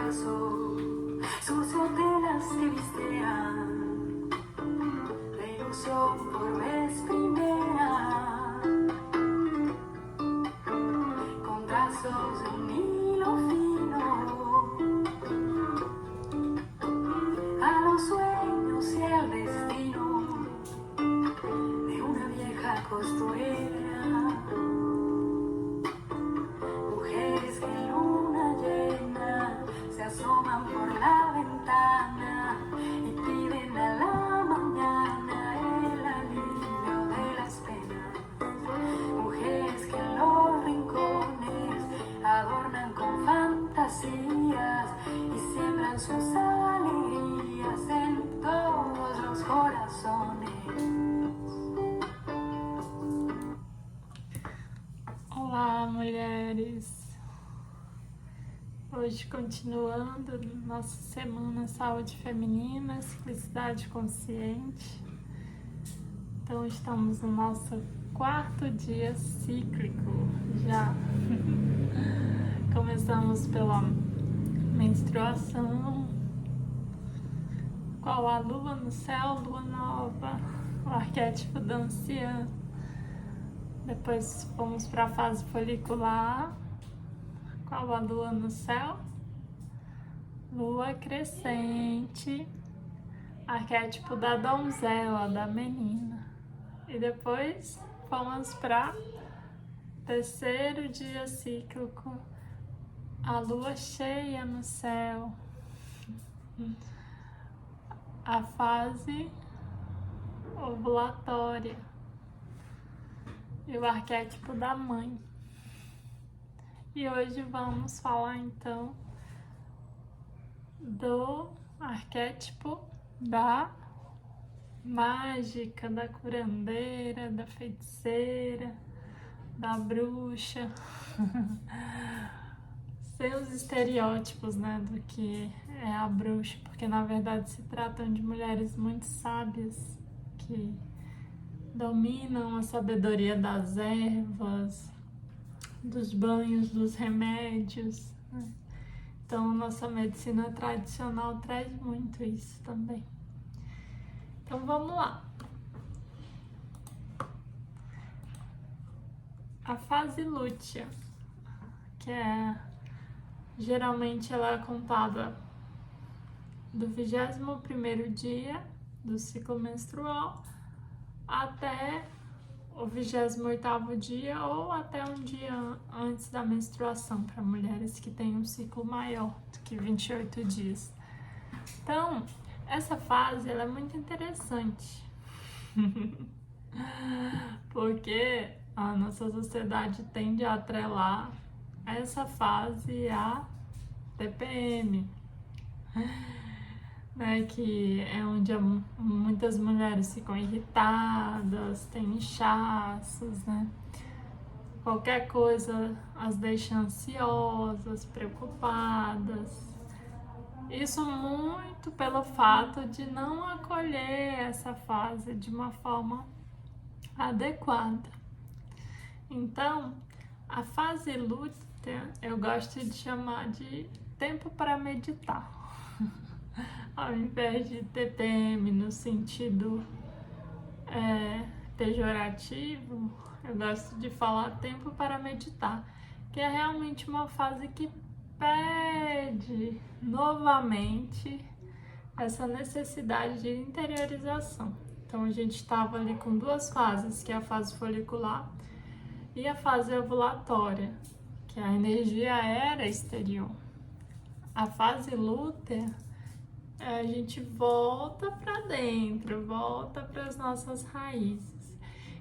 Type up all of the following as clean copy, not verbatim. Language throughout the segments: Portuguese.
corazón, sucio telas que vistean la ilusión por vez primera, con trazos de un hilo fino, a los sueños y al destino de una vieja costurera. Mujeres que en luna llena se asoman por la ventana y piden a la mañana el alivio de las penas. Mujeres que en los rincones adornan con fantasías y siembran sus alegrías en todos los corazones. Olá, mulheres! Hoje, continuando nossa semana Saúde Feminina, Ciclicidade Consciente. Então, estamos no nosso 4º dia cíclico já. Começamos pela menstruação, qual a lua no céu, lua nova, o arquétipo da anciã. Depois fomos para a fase folicular, qual a lua no céu, lua crescente, arquétipo da donzela, da menina. E depois fomos para 3º dia cíclico, a lua cheia no céu, a fase ovulatória e o arquétipo da mãe. E hoje vamos falar então do arquétipo da mágica, da curandeira, da feiticeira, da bruxa, sem os estereótipos, né, do que é a bruxa, porque na verdade se tratam de mulheres muito sábias que dominam a sabedoria das ervas, dos banhos, dos remédios, né? Então, nossa medicina tradicional traz muito isso também. Então, vamos lá. A fase lútea, que geralmente ela é contada do 21º dia do ciclo menstrual até o 28º dia ou até um dia antes da menstruação, para mulheres que têm um ciclo maior do que 28 dias. Então, essa fase ela é muito interessante, porque a nossa sociedade tende a atrelar essa fase à TPM, né, que é onde muitas mulheres ficam irritadas, têm inchaços, né? Qualquer coisa as deixa ansiosas, preocupadas. Isso muito pelo fato de não acolher essa fase de uma forma adequada. Então, a fase lútea eu gosto de chamar de tempo para meditar. Ao invés de TPM no sentido pejorativo, eu gosto de falar tempo para meditar, que é realmente uma fase que pede novamente essa necessidade de interiorização. Então a gente estava ali com 2 fases, que é a fase folicular e a fase ovulatória, que a energia era exterior. A fase lútea, a gente volta para dentro, volta para as nossas raízes.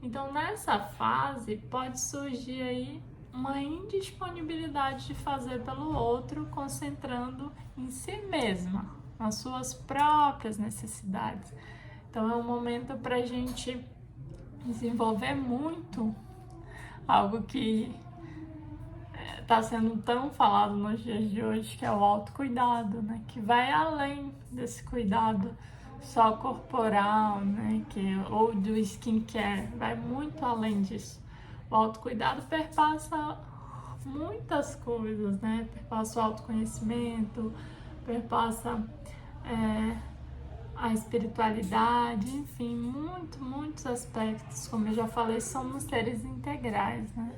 Então, nessa fase, pode surgir aí uma indisponibilidade de fazer pelo outro, concentrando em si mesma, nas suas próprias necessidades. Então, é um momento para a gente desenvolver muito algo que está sendo tão falado nos dias de hoje, que é o autocuidado, né? Que vai além desse cuidado só corporal, né? Ou do skincare, vai muito além disso. O autocuidado perpassa muitas coisas, né? Perpassa o autoconhecimento, perpassa a espiritualidade, enfim, muitos aspectos. Como eu já falei, somos seres integrais, né?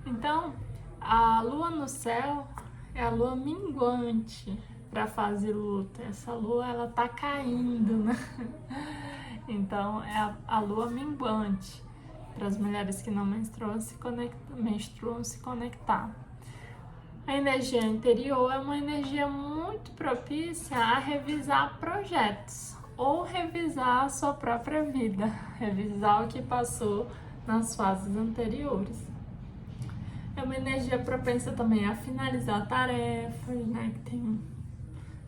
Então, a lua no céu é a lua minguante para a fase luta. Essa lua, ela tá caindo, né? Então, é a lua minguante para as mulheres que não menstruam se conectar. A energia interior é uma energia muito propícia a revisar projetos ou revisar a sua própria vida, revisar o que passou nas fases anteriores. É uma energia propensa também a finalizar tarefas, né, que tenham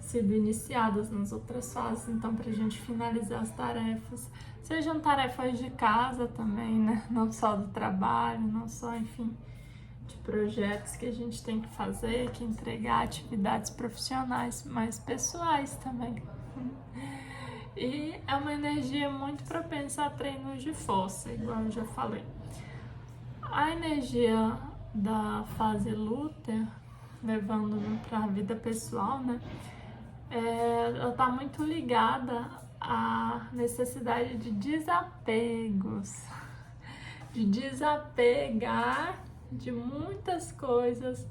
sido iniciadas nas outras fases, então para a gente finalizar as tarefas, sejam tarefas de casa também, né, não só do trabalho, não só, enfim, de projetos que a gente tem que fazer, que entregar, atividades profissionais, mas pessoais também. E é uma energia muito propensa a treinos de força, igual eu já falei. A energia da fase Lúter, levando para a vida pessoal, né? Ela está muito ligada à necessidade de desapegos, de desapegar de muitas coisas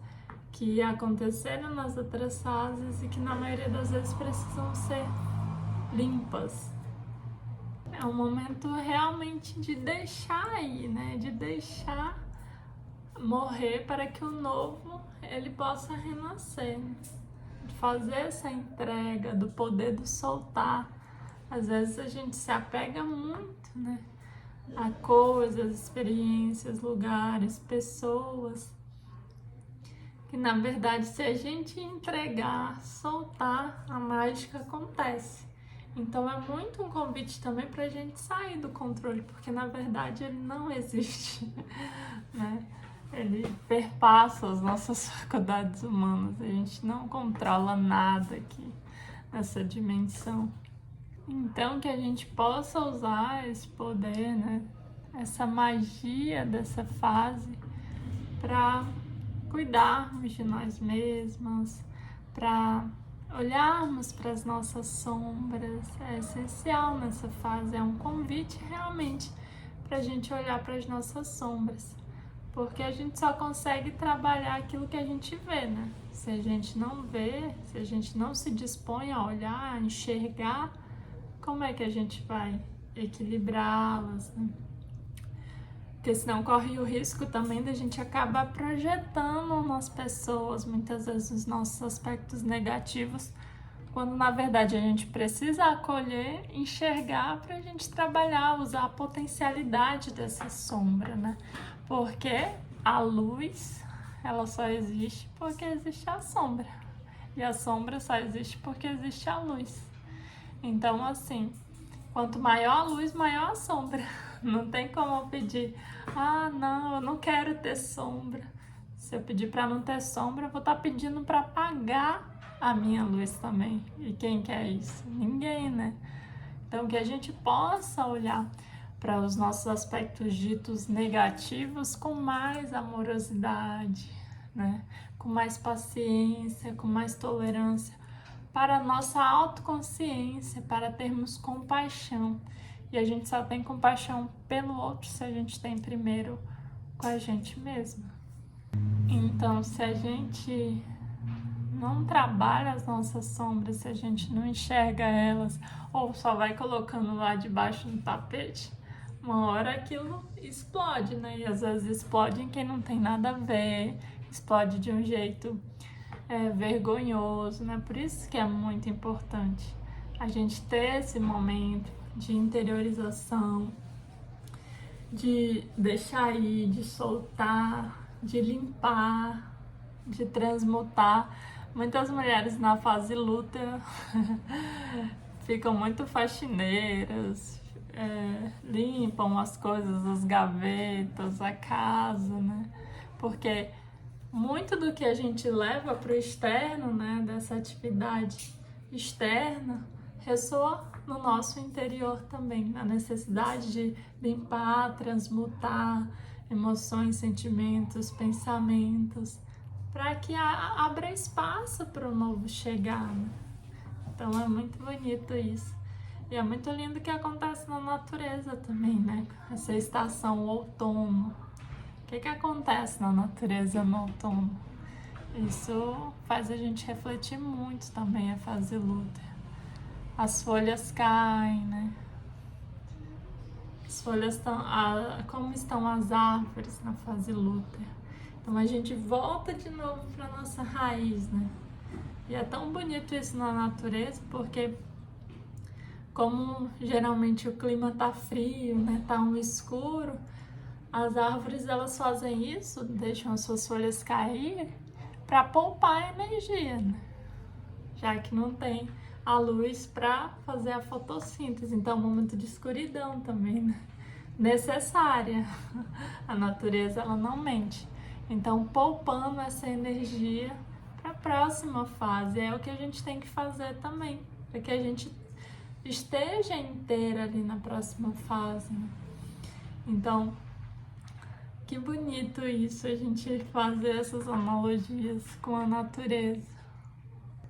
que aconteceram nas outras fases e que na maioria das vezes precisam ser limpas. É um momento realmente de deixar ir, né? De deixar morrer para que o novo ele possa renascer, né? Fazer essa entrega do poder do soltar. Às vezes a gente se apega muito, né, a coisas, experiências, lugares, pessoas, que na verdade se a gente entregar, soltar, a mágica acontece. Então é muito um convite também para a gente sair do controle, porque na verdade ele não existe, né? Ele perpassa as nossas faculdades humanas, a gente não controla nada aqui nessa dimensão. Então que a gente possa usar esse poder, né, essa magia dessa fase para cuidarmos de nós mesmas, para olharmos para as nossas sombras. É essencial nessa fase, é um convite realmente para a gente olhar para as nossas sombras. Porque a gente só consegue trabalhar aquilo que a gente vê, né? Se a gente não vê, se a gente não se dispõe a olhar, a enxergar, como é que a gente vai equilibrá-las, né? Porque senão corre o risco também da gente acabar projetando nas pessoas, muitas vezes, os nossos aspectos negativos, quando na verdade a gente precisa acolher, enxergar para a gente trabalhar, usar a potencialidade dessa sombra, né? Porque a luz, ela só existe porque existe a sombra. E a sombra só existe porque existe a luz. Então, assim, quanto maior a luz, maior a sombra. Não tem como eu pedir, não, eu não quero ter sombra. Se eu pedir para não ter sombra, eu vou estar pedindo para apagar a minha luz também. E quem quer isso? Ninguém, né? Então, que a gente possa olhar para os nossos aspectos ditos negativos com mais amorosidade, né? Com mais paciência, com mais tolerância, para a nossa autoconsciência, para termos compaixão. E a gente só tem compaixão pelo outro se a gente tem primeiro com a gente mesma. Então, se a gente não trabalha as nossas sombras, se a gente não enxerga elas, ou só vai colocando lá debaixo do tapete, uma hora aquilo explode, né? E às vezes explode em quem não tem nada a ver, explode de um jeito vergonhoso, né? Por isso que é muito importante a gente ter esse momento de interiorização, de deixar ir, de soltar, de limpar, de transmutar. Muitas mulheres na fase luta ficam muito faxineiras, limpam as coisas, as gavetas, a casa, né? Porque muito do que a gente leva para o externo, né, dessa atividade externa, ressoa no nosso interior também, a necessidade de limpar, transmutar, emoções, sentimentos, pensamentos, para que abra espaço para o novo chegar, né? Então é muito bonito isso. E é muito lindo que acontece na natureza também, né? Essa estação, o outono. O que acontece na natureza no outono? Isso faz a gente refletir muito também a fase Lúter. As folhas caem, né? As folhas estão... como estão as árvores na fase Lúter. Então a gente volta de novo para nossa raiz, né? E é tão bonito isso na natureza, porque como geralmente o clima tá frio, né? Tá um escuro, as árvores elas fazem isso, deixam as suas folhas cair para poupar energia, né? Já que não tem a luz para fazer a fotossíntese. Então, é um momento de escuridão também, né? Necessária. A natureza ela não mente. Então, poupando essa energia para a próxima fase. É o que a gente tem que fazer também, para que a gente esteja inteira ali na próxima fase, né? Então, que bonito isso, a gente fazer essas analogias com a natureza.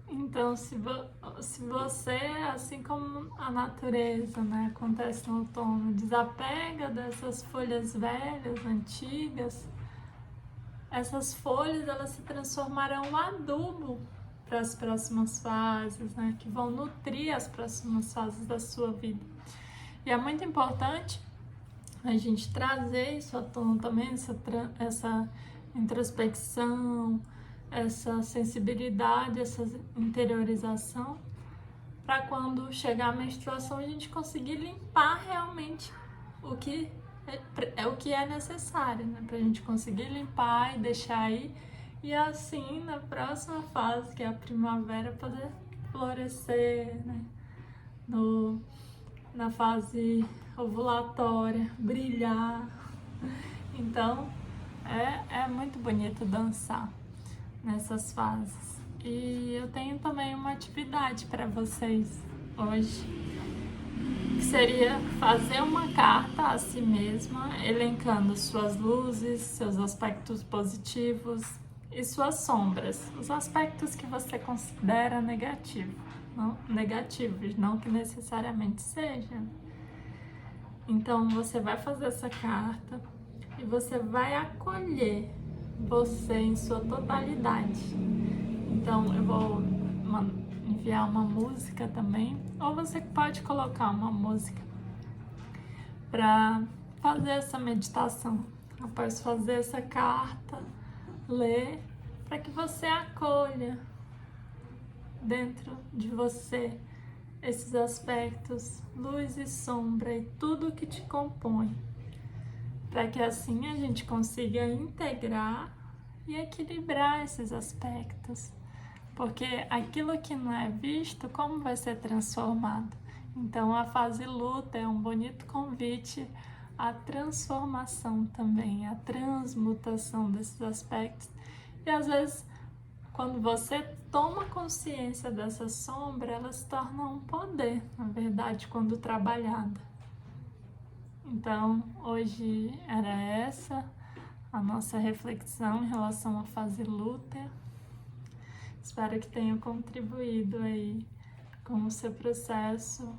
Então, se você, assim como a natureza, né, acontece no outono, desapega dessas folhas velhas, antigas, essas folhas elas se transformarão em adubo para as próximas fases, né, que vão nutrir as próximas fases da sua vida. E é muito importante a gente trazer isso à tona também, essa introspecção, essa sensibilidade, essa interiorização, para quando chegar a menstruação a gente conseguir limpar realmente o que é necessário, né? Para a gente conseguir limpar e deixar aí, e assim na próxima fase, que é a primavera, poder florescer, né? Na fase ovulatória, brilhar. Então é muito bonito dançar nessas fases. E eu tenho também uma atividade para vocês hoje, que seria fazer uma carta a si mesma, elencando suas luzes, seus aspectos positivos e suas sombras, os aspectos que você considera negativos, não que necessariamente sejam. Então você vai fazer essa carta e você vai acolher você em sua totalidade. Então eu vou enviar uma música também, ou você pode colocar uma música para fazer essa meditação. Após fazer essa carta, ler, para que você acolha dentro de você esses aspectos, luz e sombra e tudo que te compõe, para que assim a gente consiga integrar e equilibrar esses aspectos, porque aquilo que não é visto, como vai ser transformado? Então a fase luta é um bonito convite à transformação também, à transmutação desses aspectos. E às vezes, quando você toma consciência dessa sombra, ela se torna um poder, na verdade, quando trabalhada. Então, hoje era essa a nossa reflexão em relação à fase Lúter. Espero que tenha contribuído aí com o seu processo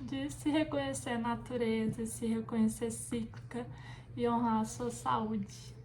de se reconhecer natureza, se reconhecer cíclica e honrar a sua saúde.